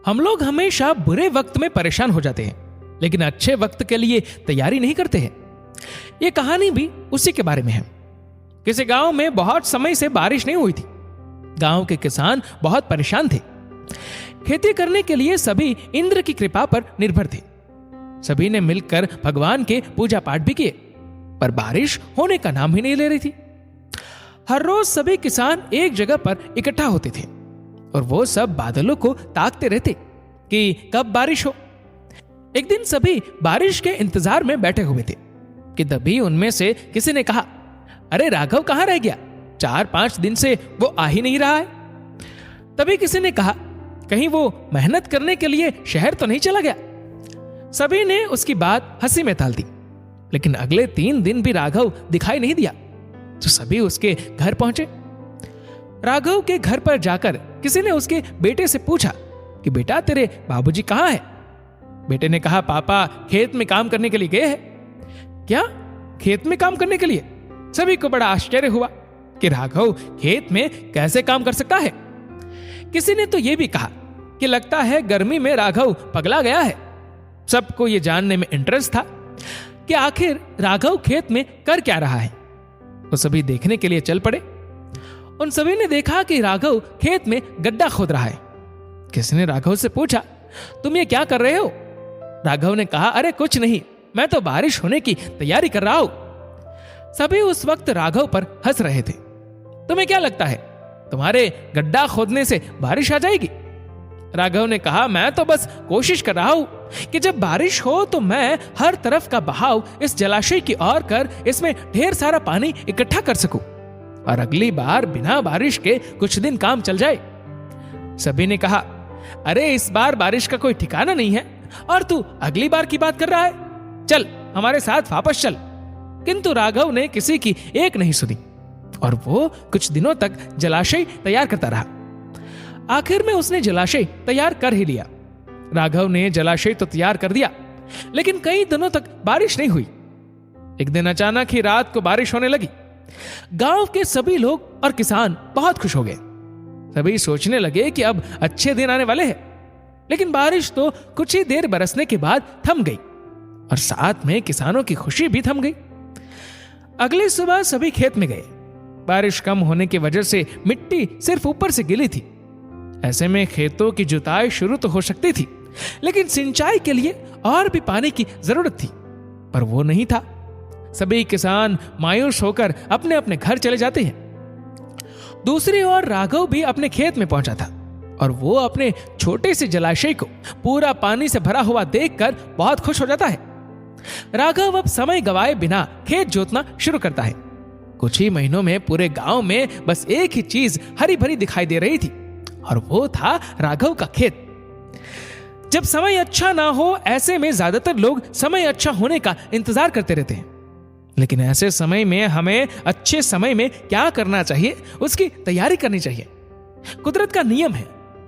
हम लोग हमेशा बुरे वक्त में परेशान हो जाते हैं, लेकिन अच्छे वक्त के लिए तैयारी नहीं करते हैं। यह कहानी भी उसी के बारे में है। किसी गांव में बहुत समय से बारिश नहीं हुई थी। गांव के किसान बहुत परेशान थे। खेती करने के लिए सभी इंद्र की कृपा पर निर्भर थे। सभी ने मिलकर भगवान के पूजा पाठ भी किए, पर बारिश होने का नाम ही नहीं ले रही थी। हर रोज सभी किसान एक जगह पर इकट्ठा होते थे और वो सब बादलों को ताकते रहते कि कब बारिश हो। एक दिन सभी बारिश के इंतजार में बैठे हुए थे कि तभी उनमें से किसी ने कहा, अरे राघव कहां रह गया? 4-5 दिन से वो आ ही नहीं रहा है। तभी किसी ने कहा, कहीं वो मेहनत करने के लिए शहर तो नहीं चला गया? सभी ने उसकी बात हंसी में टाल दी। लेकिन अगले 3 दिन भी राघव दिखाई नहीं दिया, तो सभी उसके घर पहुंचे। राघव के घर पर जाकर किसी ने उसके बेटे से पूछा कि बेटा तेरे बाबूजी कहां है? बेटे ने कहा, पापा खेत में काम करने के लिए गए हैं। क्या? खेत में काम करने के लिए? सभी को बड़ा आश्चर्य हुआ कि राघव खेत में कैसे काम कर सकता है। किसी ने तो यह भी कहा कि लगता है गर्मी में राघव पगला गया है। सबको यह जानने में इंटरेस्ट था कि आखिर राघव खेत में कर क्या रहा है। वो सभी देखने के लिए चल पड़े। उन सभी ने देखा कि राघव खेत में गड्ढा खोद रहा है। किसी ने राघव से पूछा, तुम ये क्या कर रहे हो? राघव ने कहा, अरे कुछ नहीं, मैं तो बारिश होने की तैयारी कर रहा हूं। सभी उस वक्त राघव पर हंस रहे थे। तुम्हें क्या लगता है, तुम्हारे गड्ढा खोदने से बारिश आ जाएगी? राघव ने कहा, मैं तो बस कोशिश कर रहा हूं कि जब बारिश हो तो मैं हर तरफ का बहाव इस जलाशय की ओर कर इसमें ढेर सारा पानी इकट्ठा कर सकूं और अगली बार बिना बारिश के कुछ दिन काम चल जाए। सभी ने कहा, अरे इस बार बारिश का कोई ठिकाना नहीं है और तू अगली बार की बात कर रहा है। चल हमारे साथ वापस चल। किंतु राघव ने किसी की एक नहीं सुनी और वो कुछ दिनों तक जलाशय तैयार करता रहा। आखिर में उसने जलाशय तैयार कर ही लिया। राघव ने जलाशय तो तैयार कर दिया, लेकिन कई दिनों तक बारिश नहीं हुई। एक दिन अचानक ही रात को बारिश होने लगी। गांव के सभी लोग और किसान बहुत खुश हो गए। सभी सोचने लगे कि अब अच्छे दिन आने वाले हैं। लेकिन बारिश तो कुछ ही देर बरसने के बाद थम गई और साथ में किसानों की खुशी भी थम गई। अगली सुबह सभी खेत में गए। बारिश कम होने की वजह से मिट्टी सिर्फ ऊपर से गिली थी। ऐसे में खेतों की जुताई शुरू तो हो सकती थी, लेकिन सिंचाई के लिए और भी पानी की जरूरत थी, पर वो नहीं था। सभी किसान मायूस होकर अपने अपने घर चले जाते हैं। दूसरी ओर राघव भी अपने खेत में पहुंचा था और वो अपने छोटे से जलाशय को पूरा पानी से भरा हुआ देखकर बहुत खुश हो जाता है। राघव अब समय गवाए बिना खेत जोतना शुरू करता है। कुछ ही महीनों में पूरे गांव में बस एक ही चीज हरी भरी दिखाई दे रही थी और वो था राघव का खेत। जब समय अच्छा ना हो, ऐसे में ज्यादातर लोग समय अच्छा होने का इंतजार करते रहते हैं। लेकिन ऐसे समय में हमें अच्छे समय में क्या करना चाहिए, उसकी तैयारी करनी चाहिए। कुदरत का नियम है,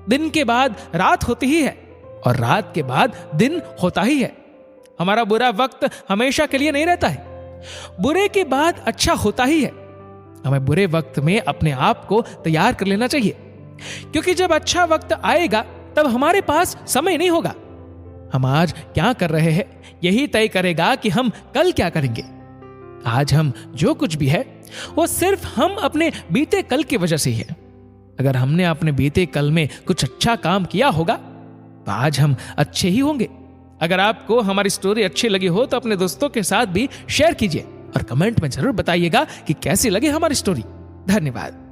दिन के बाद रात होती ही है और रात के बाद दिन होता ही है। हमारा बुरा वक्त हमेशा के लिए नहीं रहता है। बुरे के बाद अच्छा होता ही है। हमें बुरे वक्त में अपने आप को तैयार कर लेना चाहिए, क्योंकि जब अच्छा वक्त आएगा तब हमारे पास समय नहीं होगा। हम आज क्या कर रहे हैं यही तय करेगा कि हम कल क्या करेंगे। आज हम जो कुछ भी है वो सिर्फ हम अपने बीते कल की वजह से ही है। अगर हमने अपने बीते कल में कुछ अच्छा काम किया होगा तो आज हम अच्छे ही होंगे। अगर आपको हमारी स्टोरी अच्छी लगी हो तो अपने दोस्तों के साथ भी शेयर कीजिए और कमेंट में जरूर बताइएगा कि कैसी लगी हमारी स्टोरी। धन्यवाद।